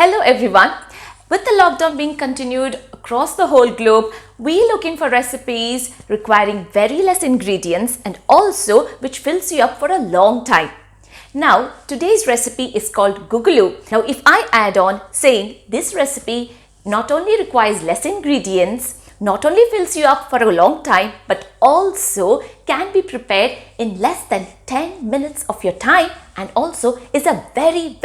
Hello everyone. With the lockdown being continued across the whole globe, we looking for recipes requiring very less ingredients and also which fills you up for a long time. Now, today's recipe is called Gugulu. Now, if I add on saying this recipe not only requires less ingredients, not only fills you up for a long time, but also can be prepared in less than 10 minutes of your time and also is a very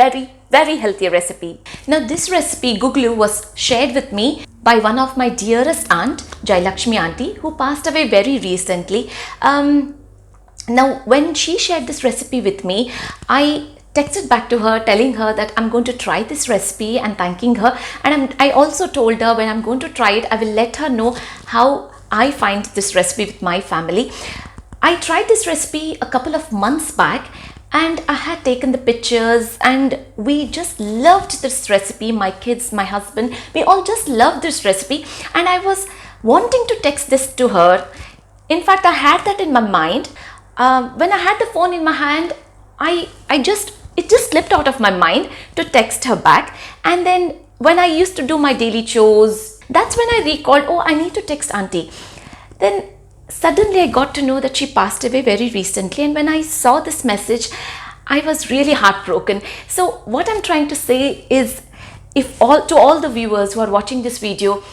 healthy recipe. Now this recipe Gugulu was shared with me by one of my dearest aunt, Jailakshmi auntie, who passed away very recently. Now when she shared this recipe with me, I texted back to her telling her that I'm going to try this recipe and thanking her, and I also told her when I'm going to try it I will let her know how I find this recipe with my family. I tried this recipe a couple of months back and I had taken the pictures and we just loved this recipe. My kids, my husband, we all just loved this recipe and I was wanting to text this to her. In fact, I had that in my mind. When I had the phone in my hand, it just slipped out of my mind to text her back. And then when I used to do my daily chores, that's when I recalled, oh, I need to text auntie. Then suddenly I got to know that she passed away very recently, and when I saw this message, I was really heartbroken. So what I'm trying to say is, to all the viewers who are watching this video,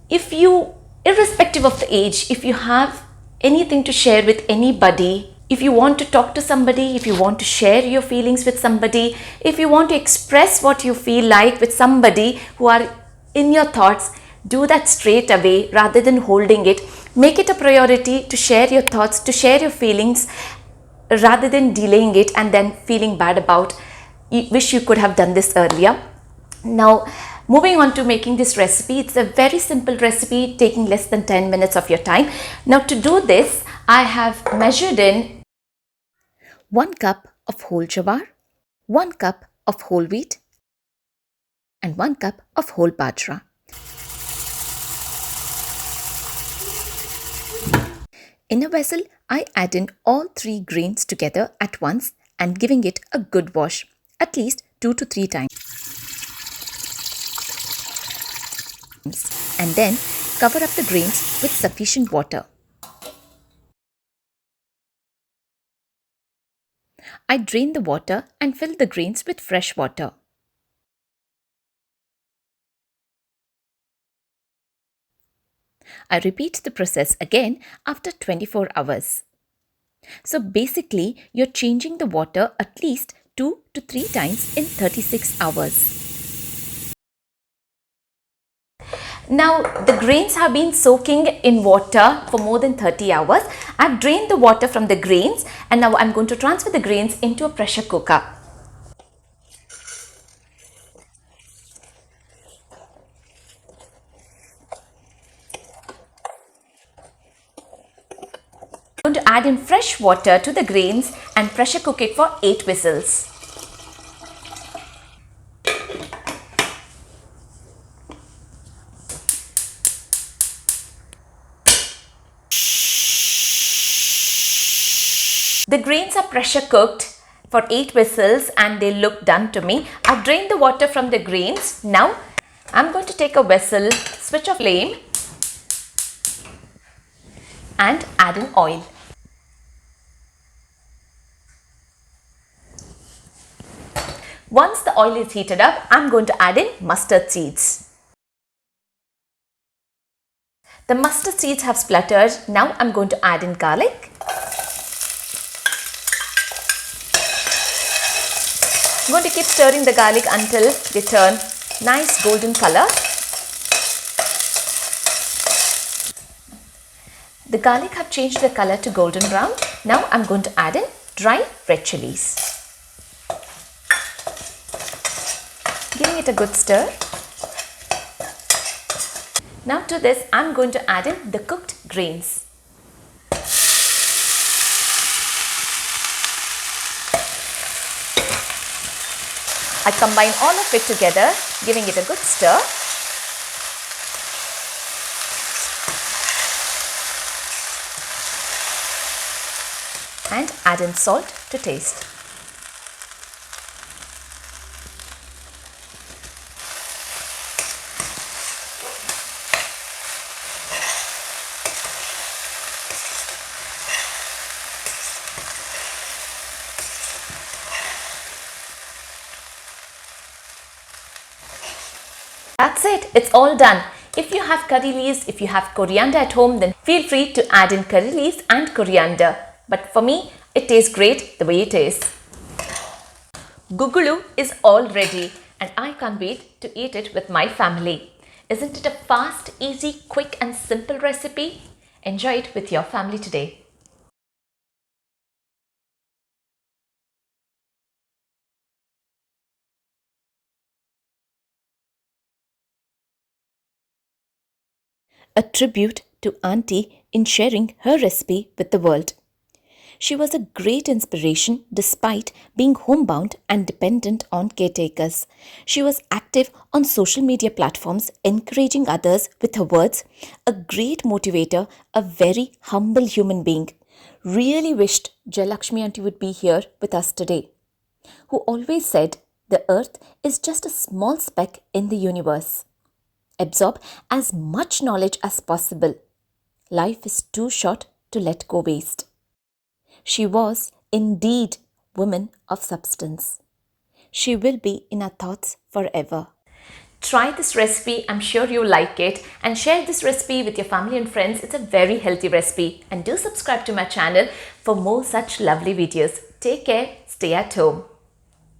if you, irrespective of the age, if you have anything to share with anybody, if you want to talk to somebody, if you want to share your feelings with somebody, if you want to express what you feel like with somebody who are in your thoughts, do that straight away rather than holding it. Make it a priority to share your thoughts, to share your feelings rather than delaying it and then feeling bad about, you wish you could have done this earlier. Now, moving on to making this recipe, it's a very simple recipe taking less than 10 minutes of your time. Now, to do this, I have measured in 1 cup of whole jawar, 1 cup of whole wheat, and 1 cup of whole bajra. In a vessel, I add in all 3 grains together at once and giving it a good wash, at least 2 to 3 times. And then cover up the grains with sufficient water. I drain the water and fill the grains with fresh water. I repeat the process again after 24 hours. So basically, you're changing the water at least 2 to 3 times in 36 hours. Now, the grains have been soaking in water for more than 30 hours. I've drained the water from the grains and now I'm going to transfer the grains into a pressure cooker. I'm going to add in fresh water to the grains and pressure cook it for 8 whistles. The grains are pressure cooked for 8 whistles and they look done to me. I've drained the water from the grains. Now I'm going to take a vessel, switch off flame and add in oil. Once the oil is heated up, I'm going to add in mustard seeds. The mustard seeds have spluttered. Now I'm going to add in garlic. I'm going to keep stirring the garlic until they turn nice golden color. The garlic have changed the color to golden brown. Now I'm going to add in dry red chilies. Giving it a good stir. Now to this I'm going to add in the cooked grains. I combine all of it together, giving it a good stir. And add in salt to taste. That's it, it's all done. If you have curry leaves, if you have coriander at home, then feel free to add in curry leaves and coriander. But for me, it tastes great the way it is. Gugulu is all ready and I can't wait to eat it with my family. Isn't it a fast, easy, quick and simple recipe? Enjoy it with your family today. A tribute to Auntie in sharing her recipe with the world. She was a great inspiration despite being homebound and dependent on caretakers. She was active on social media platforms, encouraging others with her words, a great motivator, a very humble human being. Really wished Jayalakshmi Auntie would be here with us today, who always said the earth is just a small speck in the universe. Absorb as much knowledge as possible. Life is too short to let go waste. She was indeed woman of substance. She will be in our thoughts forever. Try this recipe, I'm sure you'll like it, and share this recipe with your family and friends. It's a very healthy recipe, and do subscribe to my channel for more such lovely videos. Take care, stay at home.